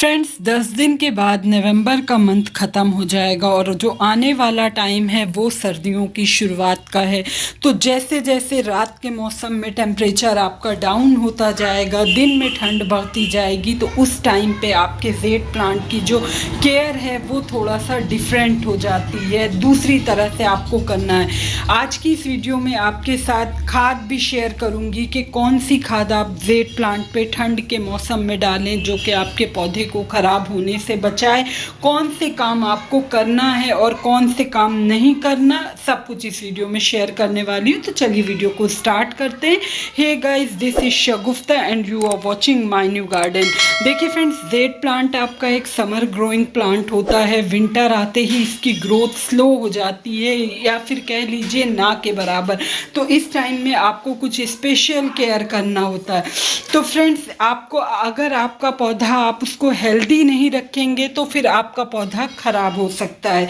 Friends 10 दिन के बाद नवंबर का मंथ ख़त्म हो जाएगा और जो आने वाला टाइम है वो सर्दियों की शुरुआत का है। तो जैसे जैसे रात के मौसम में टेम्परेचर आपका डाउन होता जाएगा, दिन में ठंड बढ़ती जाएगी, तो उस टाइम पे आपके जेड प्लांट की जो केयर है वो थोड़ा सा डिफरेंट हो जाती है, दूसरी तरह से आपको करना है। आज की इस वीडियो में आपके साथ खाद भी शेयर करूँगी कि कौन सी खाद आप जेड प्लांट पे ठंड के मौसम में डालें जो कि आपके पौधे को खराब होने से बचाए, कौन से काम आपको करना है और कौन से काम नहीं करना, सब कुछ इस वीडियो में शेयर करने वाली हूँ। तो चलिए वीडियो को स्टार्ट करते हैं। Hey guys, this is Shagufta and you are watching my new garden. देखिए फ्रेंड्स, जेड प्लांट आपका एक समर ग्रोइंग प्लांट होता है। विंटर आते ही इसकी ग्रोथ स्लो हो जाती है या फिर कह लीजिए ना के बराबर। तो इस टाइम में आपको कुछ स्पेशल केयर करना होता है। तो फ्रेंड्स, आपको अगर आपका पौधा आप उसको हेल्दी नहीं रखेंगे तो फिर आपका पौधा खराब हो सकता है।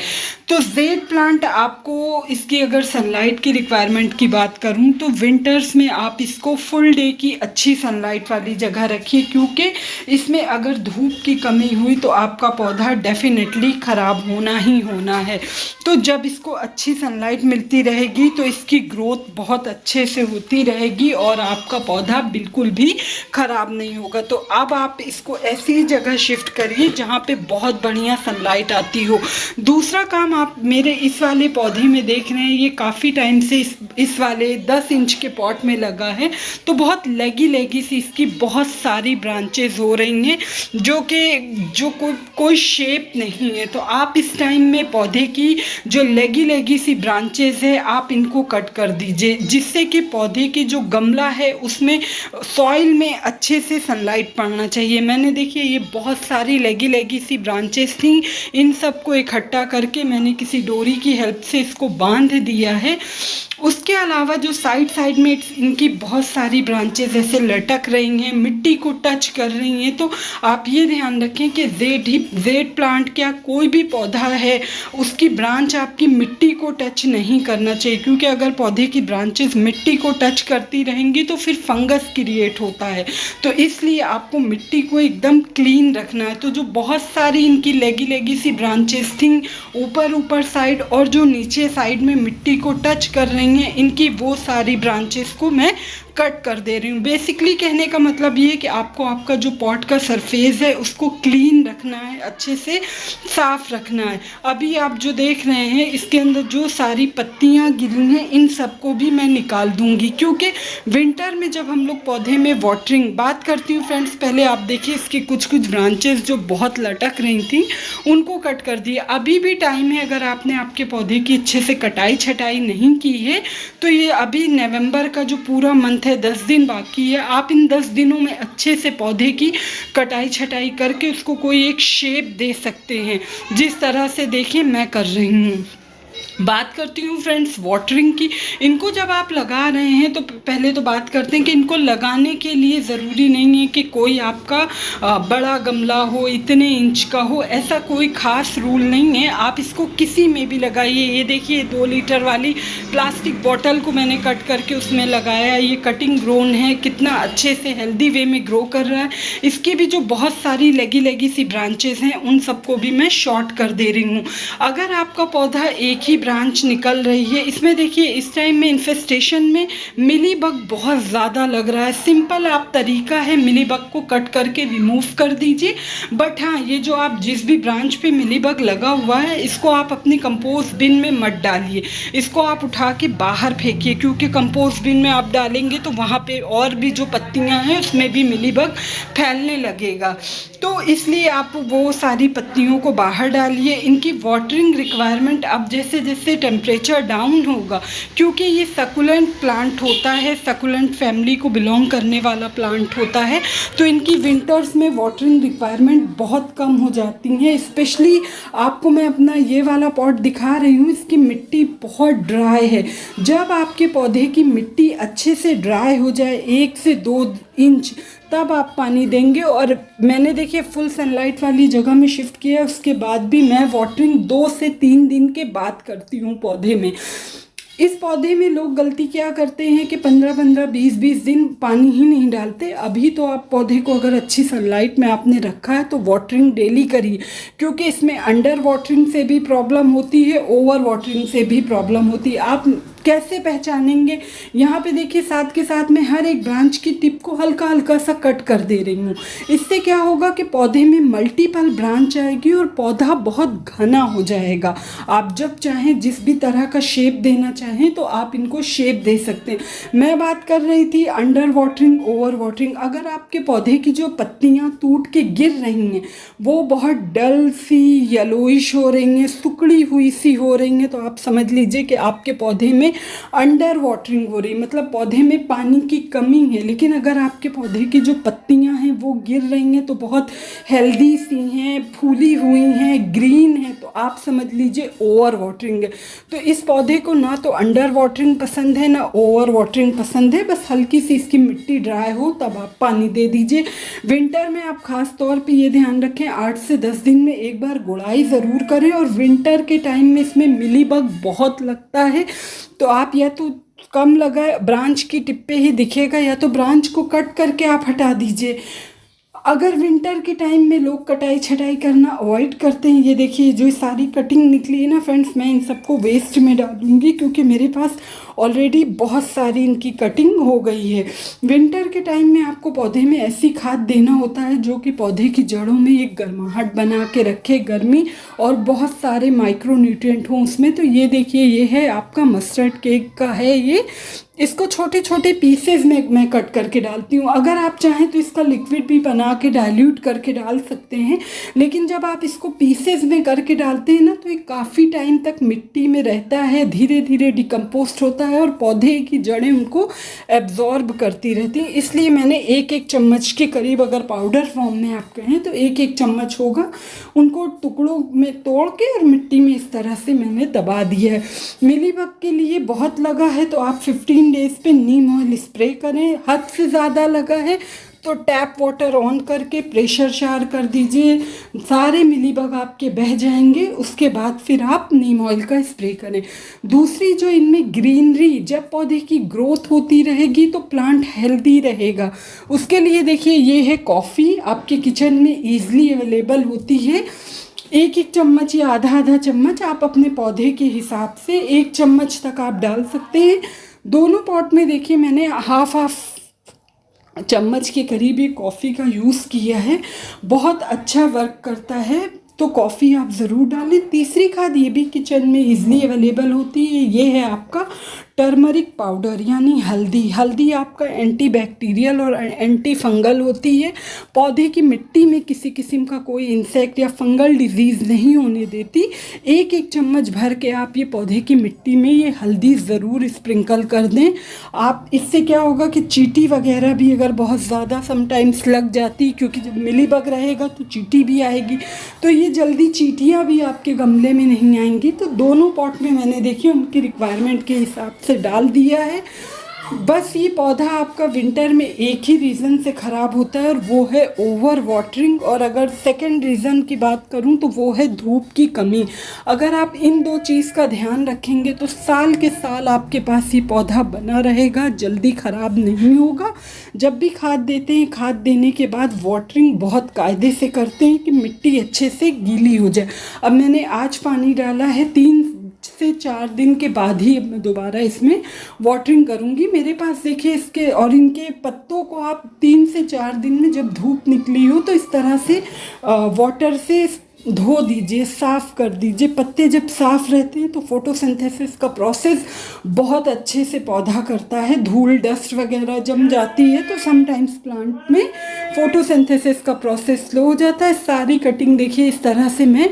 तो जेड प्लांट आपको इसकी अगर सनलाइट की रिक्वायरमेंट की बात करूं तो विंटर्स में आप इसको फुल डे की अच्छी सनलाइट वाली जगह रखिए, क्योंकि इसमें अगर धूप की कमी हुई तो आपका पौधा डेफिनेटली ख़राब होना ही होना है। तो जब इसको अच्छी सनलाइट मिलती रहेगी तो इसकी ग्रोथ बहुत अच्छे से होती रहेगी और आपका पौधा बिल्कुल भी ख़राब नहीं होगा। तो अब आप इसको ऐसी जगह शिफ्ट करिए जहाँ पे बहुत बढ़िया सनलाइट आती हो। दूसरा काम आप मेरे इस वाले पौधे में देख रहे हैं, ये काफ़ी टाइम से इस वाले 10 इंच के पॉट में लगा है। तो बहुत लेगी सी इसकी बहुत सारी ब्रांचेस हो रही हैं जो कोई शेप नहीं है। तो आप इस टाइम में पौधे की जो लेगी सी ब्रांचेस है आप इनको कट कर दीजिए, जिससे कि पौधे की जो गमला है उसमें सॉइल में अच्छे से सनलाइट पड़ना चाहिए। मैंने देखिए ये बहुत सारी लेगी सी ब्रांचेस थी, इन सबको इकट्ठा करके मैंने किसी डोरी की हेल्प से इसको बांध दिया है। उसके अलावा जो साइड में इनकी बहुत सारी ब्रांचेस ऐसे लटक रही हैं, मिट्टी को टच कर रही हैं। तो आप ये ध्यान रखें कि जेड प्लांट क्या कोई भी पौधा है उसकी ब्रांच आपकी मिट्टी को टच नहीं करना चाहिए, क्योंकि अगर पौधे की ब्रांचेस मिट्टी को टच करती रहेंगी तो फिर फंगस क्रिएट होता है। तो इसलिए आपको मिट्टी को एकदम क्लीन रखना है। तो जो बहुत सारी इनकी लेगी सी ब्रांचेस थी ऊपर साइड और जो नीचे साइड में मिट्टी को टच कर रही हैं, इनकी वो सारी ब्रांचेस को मैं कट कर दे रही हूँ। बेसिकली कहने का मतलब ये है कि आपको आपका जो पॉट का सरफेस है उसको क्लीन रखना है, अच्छे से साफ रखना है। अभी आप जो देख रहे हैं इसके अंदर जो सारी पत्तियाँ गिरी हैं इन सबको भी मैं निकाल दूंगी, क्योंकि विंटर में जब हम लोग पौधे में वाटरिंग बात करती हूँ फ्रेंड्स, पहले आप देखिए इसकी कुछ ब्रांचेस जो बहुत लटक रही थी उनको कट कर दिए। अभी भी टाइम है, अगर आपने आपके पौधे की अच्छे से कटाई छटाई नहीं की है तो ये अभी नवंबर का जो पूरा मंथ है 10 दिन बाकी है, आप इन 10 दिनों में अच्छे से पौधे की कटाई छटाई करके उसको कोई एक शेप दे सकते हैं, जिस तरह से देखिए मैं कर रही हूँ। बात करती हूँ फ्रेंड्स वाटरिंग की। इनको जब आप लगा रहे हैं तो पहले तो बात करते हैं कि इनको लगाने के लिए ज़रूरी नहीं है कि कोई आपका बड़ा गमला हो, इतने इंच का हो, ऐसा कोई ख़ास रूल नहीं है। आप इसको किसी में भी लगाइए। ये देखिए 2 लीटर वाली प्लास्टिक बॉटल को मैंने कट करके उसमें लगाया। ये कटिंग ग्रोन है, कितना अच्छे से हेल्दी वे में ग्रो कर रहा है। इसकी भी जो बहुत सारी लेगी सी ब्रांचेस हैं उन सबको भी मैं शॉर्ट कर दे रही हूँ। अगर आपका पौधा एक ही ब्रांच निकल रही है, इसमें देखिए इस टाइम में इन्फेस्टेशन में मिली बग बहुत ज़्यादा लग रहा है। सिंपल आप तरीका है, मिली बग को कट करके रिमूव कर दीजिए। बट हाँ, ये जो आप जिस भी ब्रांच पे मिली बग लगा हुआ है इसको आप अपनी कंपोस्ट बिन में मत डालिए, इसको आप उठा के बाहर फेंकिए, क्योंकि कंपोस्ट बिन में आप डालेंगे तो वहाँ पे और भी जो पत्तियाँ हैं उसमें भी मिली बग फैलने लगेगा। तो इसलिए आप वो सारी पत्तियों को बाहर डालिए। इनकी वाटरिंग रिक्वायरमेंट अब जैसे जैसे टेम्परेचर डाउन होगा, क्योंकि ये सकुलेंट प्लांट होता है, सकुलेंट फैमिली को बिलोंग करने वाला प्लांट होता है, तो इनकी विंटर्स में वाटरिंग रिक्वायरमेंट बहुत कम हो जाती हैं। स्पेशली आपको मैं अपना ये वाला पॉट दिखा रही हूँ, इसकी मिट्टी बहुत ड्राई है। जब आपके पौधे की मिट्टी अच्छे से ड्राई हो जाए 1 से 2 इंच, तब आप पानी देंगे। और मैंने देखिए फुल सनलाइट वाली जगह में शिफ्ट किया, उसके बाद भी मैं वाटरिंग 2 से 3 दिन के बाद करती हूँ पौधे में। इस पौधे में लोग गलती क्या करते हैं कि 15-15 20-20 दिन पानी ही नहीं डालते। अभी तो आप पौधे को अगर अच्छी सनलाइट में आपने रखा है तो वाटरिंग डेली करिए, क्योंकि इसमें अंडर वाटरिंग से भी प्रॉब्लम होती है, ओवर वाटरिंग से भी प्रॉब्लम होती है। आप कैसे पहचानेंगे? यहाँ पे देखिए साथ के साथ मैं हर एक ब्रांच की टिप को हल्का हल्का सा कट कर दे रही हूँ। इससे क्या होगा कि पौधे में मल्टीपल ब्रांच आएगी और पौधा बहुत घना हो जाएगा। आप जब चाहें जिस भी तरह का शेप देना चाहें तो आप इनको शेप दे सकते हैं। मैं बात कर रही थी अंडर वाटरिंग, ओवर वाटरिंग। अगर आपके पौधे की जो पत्तियाँ टूट के गिर रही हैं वो बहुत डल सी येलोइश हो रही हैं, सुकड़ी हुई सी हो रही हैं, तो आप समझ लीजिए कि आपके पौधे में अंडर वाटरिंग हो रही, मतलब पौधे में पानी की कमी है। लेकिन अगर आपके पौधे की जो पत्तियां हैं वो गिर रही हैं तो बहुत हेल्दी सी हैं, फूली हुई हैं, ग्रीन हैं, तो आप समझ लीजिए ओवर वाटरिंग है। तो इस पौधे को ना तो अंडर वाटरिंग पसंद है ना ओवर वाटरिंग पसंद है, बस हल्की सी इसकी मिट्टी ड्राई हो तब आप पानी दे दीजिए। विंटर में आप खास तौर पे ये ध्यान रखें 8 से 10 दिन में एक बार गुड़ाई ज़रूर करें। और विंटर के टाइम में इसमें मिलीबग बहुत लगता है, तो आप या तो कम लगाए, ब्रांच की टिप पे ही दिखेगा, या तो ब्रांच को कट करके आप हटा दीजिए। अगर विंटर के टाइम में लोग कटाई छटाई करना अवॉइड करते हैं, ये देखिए जो सारी कटिंग निकली है ना फ्रेंड्स, मैं इन सबको वेस्ट में डालूंगी क्योंकि मेरे पास ऑलरेडी बहुत सारी इनकी कटिंग हो गई है। विंटर के टाइम में आपको पौधे में ऐसी खाद देना होता है जो कि पौधे की जड़ों में एक गर्माहट बना के रखे, गर्मी, और बहुत सारे माइक्रो न्यूट्रिएंट हों उसमें। तो ये देखिए ये है आपका मस्टर्ड केक का है ये, इसको छोटे छोटे पीसेस में मैं कट करके डालती हूँ। अगर आप चाहें तो इसका लिक्विड भी बना के डाइल्यूट करके डाल सकते हैं, लेकिन जब आप इसको पीसेस में करके डालते हैं ना तो ये काफ़ी टाइम तक मिट्टी में रहता है, धीरे धीरे डिकम्पोस्ट होता है और पौधे की जड़ें उनको एब्जॉर्ब करती रहती हैं। इसलिए मैंने एक एक चम्मच के करीब, अगर पाउडर फॉर्म में आप कहें तो एक एक चम्मच होगा, उनको टुकड़ों में तोड़ के और मिट्टी में इस तरह से मैंने दबा दिया है। मिलीबग के लिए बहुत लगा है तो आप 15 डेज पे नीम ऑयल स्प्रे करें। हद से ज़्यादा लगा है तो टैप वाटर ऑन करके प्रेशर शार कर दीजिए, सारे मिलीबग आपके बह जाएंगे। उसके बाद फिर आप नीम ऑयल का स्प्रे करें। दूसरी जो इनमें ग्रीनरी, जब पौधे की ग्रोथ होती रहेगी तो प्लांट हेल्दी रहेगा, उसके लिए देखिए ये है कॉफ़ी, आपके किचन में ईजिली अवेलेबल होती है। एक एक चम्मच या आधा आधा चम्मच आप अपने पौधे के हिसाब से 1 चम्मच तक आप डाल सकते हैं। दोनों पॉट में देखिए मैंने हाफ चम्मच के करीब ये कॉफ़ी का यूज़ किया है, बहुत अच्छा वर्क करता है, तो कॉफ़ी आप ज़रूर डालें। तीसरी खाद ये भी किचन में इजीली अवेलेबल होती है, ये है आपका टर्मरिक पाउडर यानी हल्दी। हल्दी आपका एंटी बैक्टीरियल और एंटी फंगल होती है, पौधे की मिट्टी में किसी किस्म का कोई इंसेक्ट या फंगल डिजीज़ नहीं होने देती। एक एक चम्मच भर के आप ये पौधे की मिट्टी में ये हल्दी ज़रूर स्प्रिंकल कर दें। आप इससे क्या होगा कि चींटी वगैरह भी अगर बहुत ज़्यादा समटाइम्स लग जाती, क्योंकि जब मिलीबग रहेगा तो चींटी भी आएगी, तो ये जल्दी चींटियाँ भी आपके गमले में नहीं आएंगी। तो दोनों पॉट में मैंने देखिए उनकी रिक्वायरमेंट के हिसाब से डाल दिया है। बस ये पौधा आपका विंटर में एक ही रीज़न से ख़राब होता है और वो है ओवर वाटरिंग, और अगर सेकंड रीज़न की बात करूं तो वो है धूप की कमी। अगर आप इन 2 चीज़ का ध्यान रखेंगे तो साल के साल आपके पास ये पौधा बना रहेगा, जल्दी ख़राब नहीं होगा। जब भी खाद देते हैं, खाद देने के बाद वाटरिंग बहुत कायदे से करते हैं कि मिट्टी अच्छे से गीली हो जाए। अब मैंने आज पानी डाला है, 3 से 4 दिन के बाद ही अब मैं दोबारा इसमें वाटरिंग करूँगी। मेरे पास देखिए इसके और इनके पत्तों को आप 3 से 4 दिन में जब धूप निकली हो तो इस तरह से वाटर से धो दीजिए, साफ़ कर दीजिए। पत्ते जब साफ़ रहते हैं तो फोटोसिंथेसिस का प्रोसेस बहुत अच्छे से पौधा करता है। धूल डस्ट वगैरह जम जाती है तो समटाइम्स प्लांट में फोटोसिंथेसिस का प्रोसेस स्लो हो जाता है। सारी कटिंग देखिए इस तरह से मैं,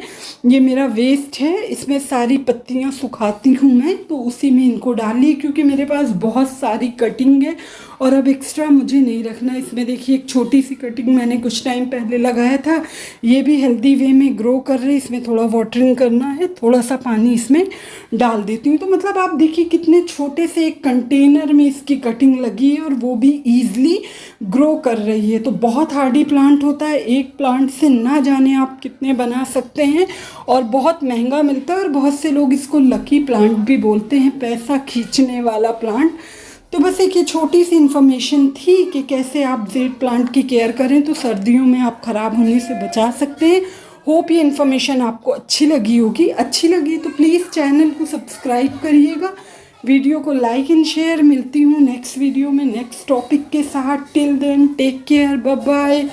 ये मेरा वेस्ट है, इसमें सारी पत्तियां सुखाती हूँ मैं, तो उसी में इनको डाली क्योंकि मेरे पास बहुत सारी कटिंग है और अब एक्स्ट्रा मुझे नहीं रखना। इसमें देखिए एक छोटी सी कटिंग मैंने कुछ टाइम पहले लगाया था, ये भी हेल्दी वे में ग्रो कर रहे, इसमें थोड़ा वाटरिंग करना है, थोड़ा सा पानी इसमें डाल देती हूँ। तो मतलब आप देखिए कितने छोटे से एक कंटेनर में इसकी कटिंग लगी है और वो भी ईजिली ग्रो कर रही है। तो बहुत हार्डी प्लांट होता है, एक प्लांट से ना जाने आप कितने बना सकते हैं और बहुत महंगा मिलता है और बहुत से लोग इसको लकी प्लांट भी बोलते हैं, पैसा खींचने वाला प्लांट। तो बस एक ये छोटी सी इन्फॉर्मेशन थी कि कैसे आप जेड प्लांट की केयर करें तो सर्दियों में आप ख़राब होने से बचा सकते हैं। होप ये इन्फॉर्मेशन आपको अच्छी लगी होगी। अच्छी लगी तो प्लीज़ चैनल को सब्सक्राइब करिएगा, वीडियो को लाइक एंड शेयर। मिलती हूँ नेक्स्ट वीडियो में नेक्स्ट टॉपिक के साथ। Till then take care, bye bye.